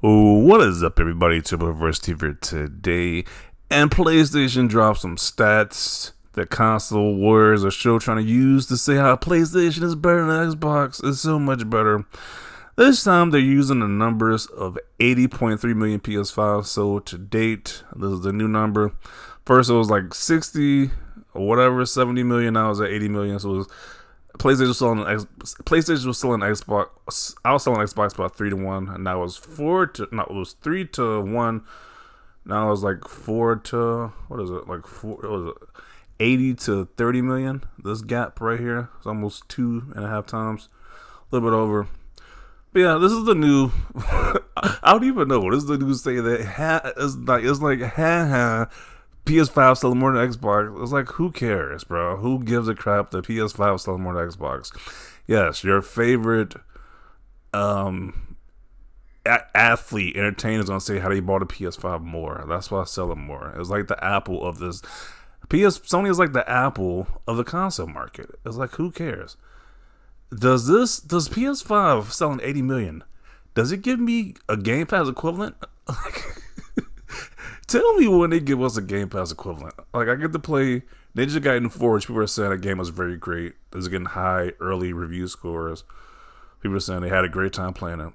What is up, everybody? Turboverse TV today, and PlayStation dropped some stats that console warriors are still trying to use to say how PlayStation is better than Xbox. It's so much better. This time they're using the numbers of 80.3 million PS5 sold to date. This is the new number. First it was like 60 or whatever, 70 million. Now it's at 80 million. So it was PlayStation was selling Xbox. I was selling Xbox about 3-1, and now it was 3-1. Now it was like 4 to what is it? Like 4? What was it? 80 to 30 million. This gap right here is almost 2.5 times, a little bit over. But yeah, this is the new. I don't even know. This is the new say that it's like PS5 selling more than Xbox. It's like, who cares, bro? Who gives a crap that PS5 selling more than Xbox? Yes, your favorite athlete, entertainer is gonna say how they bought a PS5 more. That's why I sell it more. It's like the Apple of this. Sony is like the Apple of the console market. It's like, who cares? Does PS5 selling 80 million? Does it give me a Game Pass equivalent? Tell me when they give us a Game Pass equivalent. Like, I get to play Ninja Gaiden 4, which people are saying that game was very great. It was getting high early review scores. People are saying they had a great time playing it.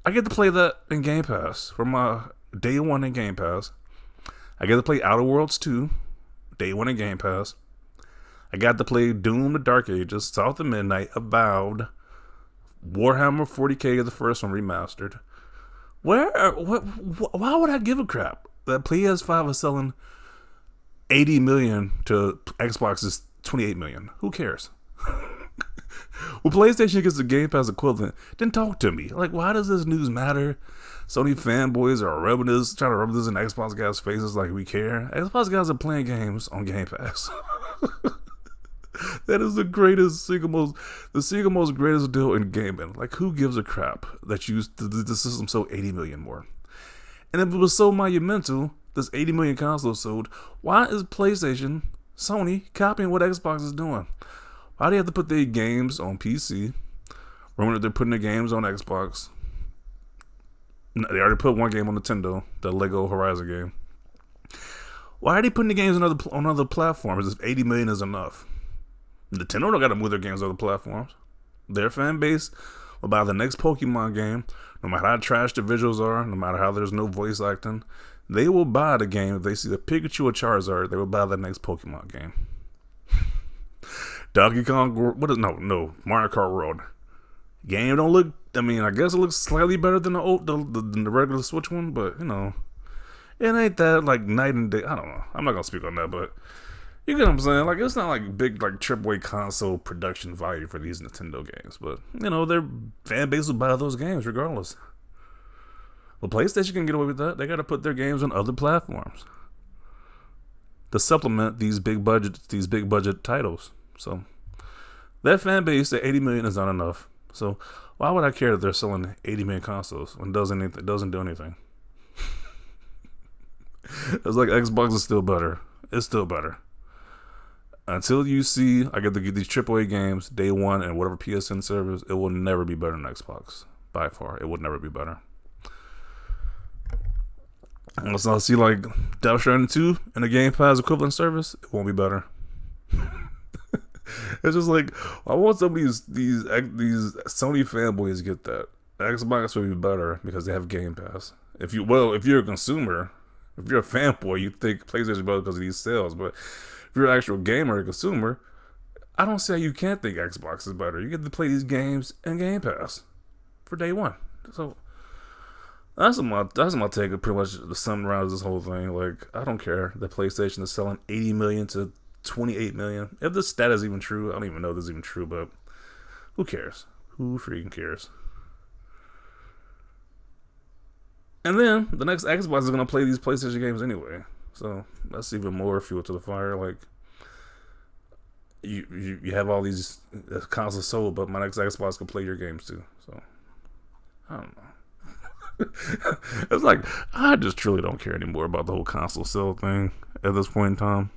I get to play that in Game Pass for my day one in Game Pass. I get to play Outer Worlds 2, day one in Game Pass. I got to play Doom: The Dark Ages, South of Midnight, Avowed, Warhammer 40k, the first one remastered. Why would I give a crap that PS5 is selling 80 million to Xbox is 28 million? Who cares? When PlayStation gets the Game Pass equivalent, then talk to me. Like, why does this news matter? Sony fanboys are trying to rub this in Xbox guys' faces like we care. Xbox guys are playing games on Game Pass. That is the single most greatest deal in gaming. Like, who gives a crap that the system sold 80 million more? And if it was so monumental, this 80 million consoles sold, why is PlayStation, Sony, copying what Xbox is doing? Why do they have to put their games on PC? Remember, they're putting their games on Xbox. They already put one game on Nintendo, the Lego Horizon game. Why are they putting the games on other platforms if 80 million is enough? Nintendo don't got to move their games to other platforms. Their fan base will buy the next Pokemon game, no matter how trash the visuals are, no matter how there's no voice acting. They will buy the game if they see the Pikachu or Charizard. They will buy the next Pokemon game. Donkey Kong, Mario Kart World. Game don't look. I mean, I guess it looks slightly better than the regular Switch one, but you know, it ain't that like night and day. I don't know. I'm not gonna speak on that, but you get what I'm saying? Like, it's not like big, like, AAA console production value for these Nintendo games. But, you know, their fan base will buy those games regardless. Well, PlayStation can get away with that. They got to put their games on other platforms to supplement these big budget titles. So, that fan base at 80 million is not enough. So, why would I care that they're selling 80 million consoles when it doesn't do anything? It's like Xbox is still better. It's still better. Until you see I get to get these AAA games day one and whatever PSN service, it will never be better than Xbox. By far, it will never be better. Unless I see like Death Stranding 2 and a Game Pass equivalent service, it won't be better. It's just like, I want some of these Sony fanboys to get that. Xbox will be better because they have Game Pass. If you're a consumer, if you're a fanboy, you think PlayStation is better because of these sales, but if you're an actual gamer or consumer, I don't see how you can't think Xbox is better. You get to play these games in Game Pass for day one. So that's my take of pretty much the summarize this whole thing. Like, I don't care that PlayStation is selling 80 million to 28 million. If this stat is even true, I don't even know if this is even true, but who cares? Who freaking cares? And then the next Xbox is gonna play these PlayStation games anyway. So that's even more fuel to the fire. Like, you have all these consoles sold, but my next Xbox can play your games too. So I don't know. It's like, I just truly don't care anymore about the whole console sale thing at this point in time.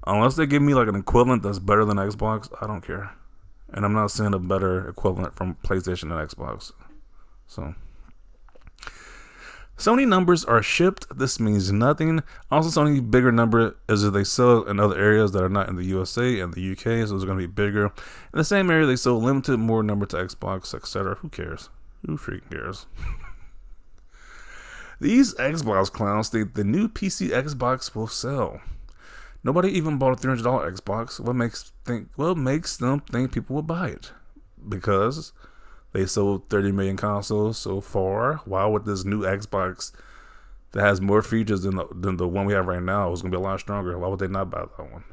Unless they give me like an equivalent that's better than Xbox, I don't care. And I'm not seeing a better equivalent from PlayStation and Xbox. So Sony numbers are shipped. This means nothing. Also, Sony bigger number is if they sell in other areas that are not in the USA and the UK, so it's going to be bigger. In the same area, they sell limited more number to Xbox, etc. Who cares? Who freaking cares? These Xbox clowns think the new PC Xbox will sell. Nobody even bought a $300 Xbox. What makes them think people will buy it? Because they sold 30 million consoles so far. Why would this new Xbox that has more features than the one we have right now is going to be a lot stronger? Why would they not buy that one?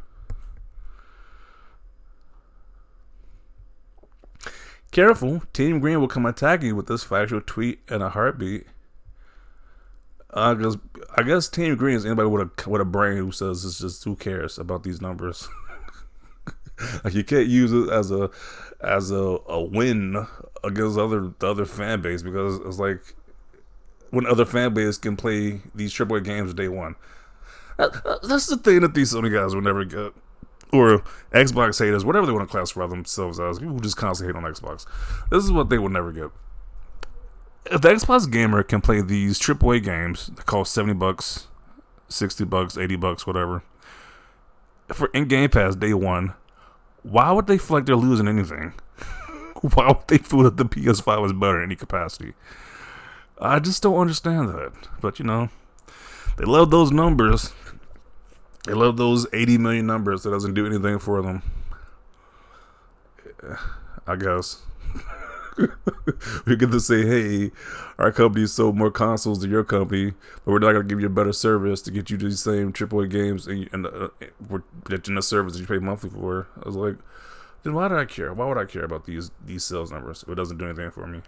Careful, Team Green will come attacking you with this factual tweet in a heartbeat. I guess Team Green is anybody with a brain who says it's just who cares about these numbers. Like, you can't use it as a win against the other fan base, because it's like when other fan base can play these AAA games day one. That's the thing that these Sony guys will never get, or Xbox haters, whatever they want to classify themselves as. People just constantly hate on Xbox. This is what they will never get. If the Xbox gamer can play these AAA games that cost $70, $60, $80, whatever, for in Game Pass day one, why would they feel like they're losing anything? Why would they feel that the PS5 is better in any capacity? I just don't understand that. But, you know, they love those numbers. They love those 80 million numbers that doesn't do anything for them. I guess. We get to say, hey, our company sold more consoles than your company, but we're not going to give you a better service to get you these same AAA games and we're getting a service that you pay monthly for. I was like, then why do I care? Why would I care about these sales numbers if it doesn't do anything for me?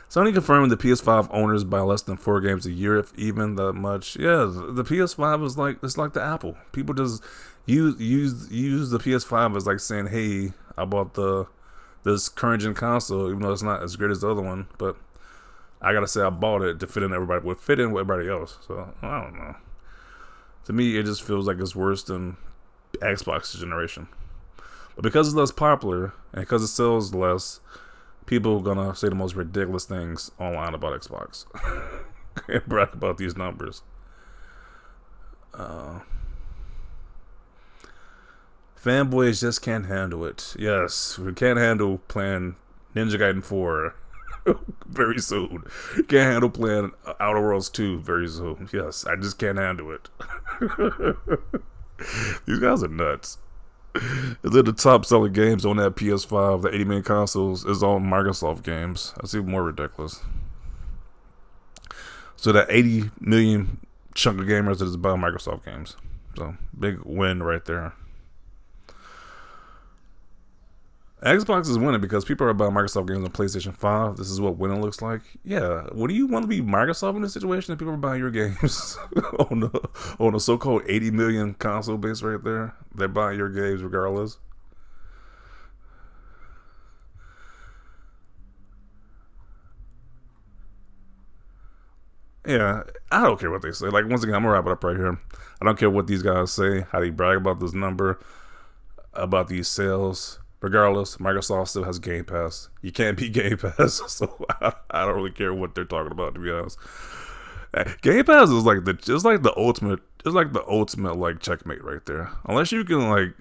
Sony confirmed the PS5 owners buy less than 4 games a year, if even that much. Yeah, the PS5 is like the Apple. People just use the PS5 as like saying, hey, I bought this current gen console, even though it's not as great as the other one, but I gotta say I bought it to fit in with everybody else. So I don't know. To me, it just feels like it's worse than Xbox generation. But because it's less popular and because it sells less, people are gonna say the most ridiculous things online about Xbox and brag about these numbers. Fanboys just can't handle it. Yes, we can't handle playing Ninja Gaiden 4 very soon. Can't handle playing Outer Worlds 2 very soon. Yes, I just can't handle it. These guys are nuts. Is it the top selling games on that PS5, the 80 million consoles, is on Microsoft games? That's even more ridiculous. So that 80 million chunk of gamers that is about Microsoft games. So big win right there. Xbox is winning because people are about Microsoft games on PlayStation 5. This is what winning looks like. Yeah, what do you want to be Microsoft in this situation? That people are buying your games on a so-called 80 million console base right there. They're buying your games regardless. Yeah, I don't care what they say. Like, once again, I'm gonna wrap it up right here. I don't care what these guys say, how they brag about this number, about these sales. Regardless, Microsoft still has Game Pass. You can't beat Game Pass, so I don't really care what they're talking about, to be honest. Game Pass is like the ultimate like checkmate right there. Unless you can like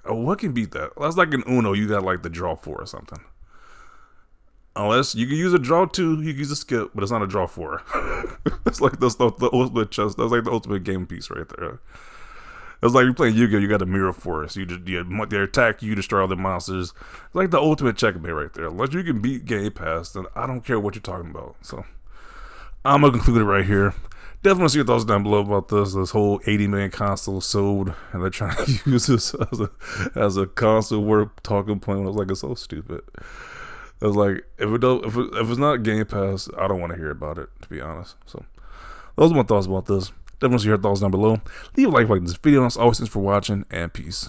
what can beat that? That's like in Uno, you got like the draw 4 or something. Unless you can use a draw 2, you can use a skip, but it's not a draw 4. That's the ultimate chess. That's like the ultimate game piece right there. It's like you're playing Yu-Gi-Oh! You got a mirror force. They attack you, destroy other monsters. It's like the ultimate checkmate right there. Unless you can beat Game Pass, then I don't care what you're talking about. So I'm gonna conclude it right here. Definitely see your thoughts down below about this whole 80 million consoles sold, and they're trying to use this as a console worth talking point. I was like, it's so stupid. I was like, if it's not Game Pass, I don't want to hear about it, to be honest. So those are my thoughts about this. Definitely see your thoughts down below. Leave a like this video. As always, thanks for watching, and peace.